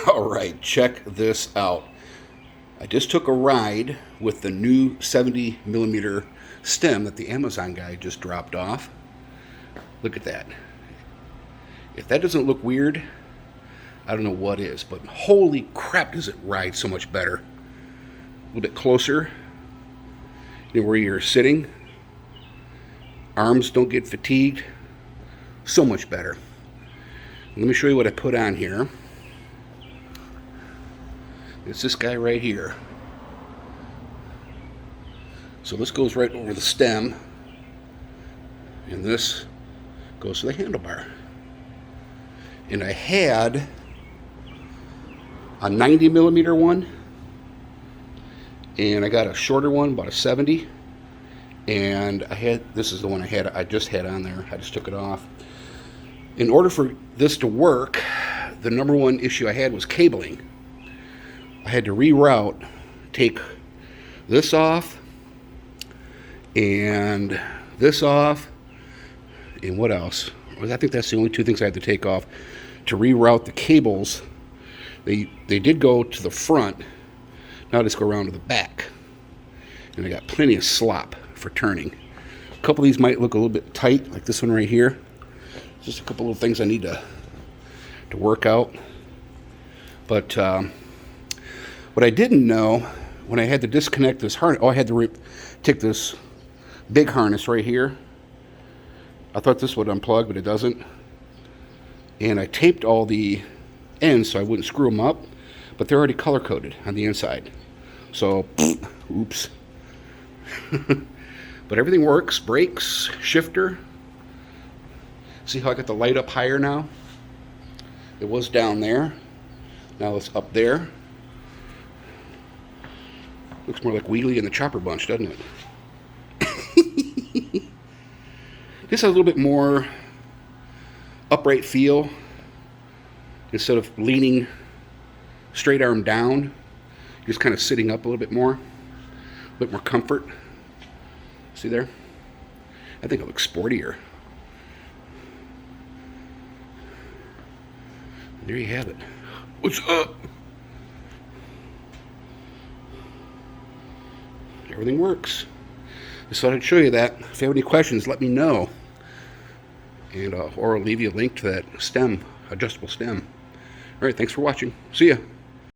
All right, check this out. I just took a ride with the new 70 millimeter stem that the Amazon guy just dropped off. Look at that. If that doesn't look weird, I don't know what is, but holy crap, does it ride so much better. A little bit closer, where you're sitting. Arms don't get fatigued. So much better. Let me show you what I put on here. It's this guy right here. So this goes right over the stem, and this goes to the handlebar. And I had a 90 millimeter one, and I got a shorter one, about a 70. And this is the one I just had on there. I just took it off. In order for this to work, the number one issue I had was cabling. I had to reroute, take this off, and this off, and what else? I think that's the only two things I had to take off to reroute the cables. They did go to the front. Now let's go around to the back. And I got plenty of slop for turning. A couple of these might look a little bit tight, like this one right here. Just a couple little things I need to work out. But what I didn't know, when I had to disconnect this harness, I had to take this big harness right here. I thought this would unplug, but it doesn't. And I taped all the ends so I wouldn't screw them up, but they're already color-coded on the inside. So, oops. But everything works. Brakes, shifter. See how I got the light up higher now? It was down there. Now it's up there. Looks more like Wheelie and the Chopper Bunch, doesn't it? This has a little bit more upright feel. Instead of leaning straight arm down, just kind of sitting up a little bit more comfort. See there? I think it looks sportier. There you have it. What's up? Everything works. Just thought I'd show you that. If you have any questions, let me know. And or I'll leave you a link to that stem, adjustable stem. All right, thanks for watching. See ya.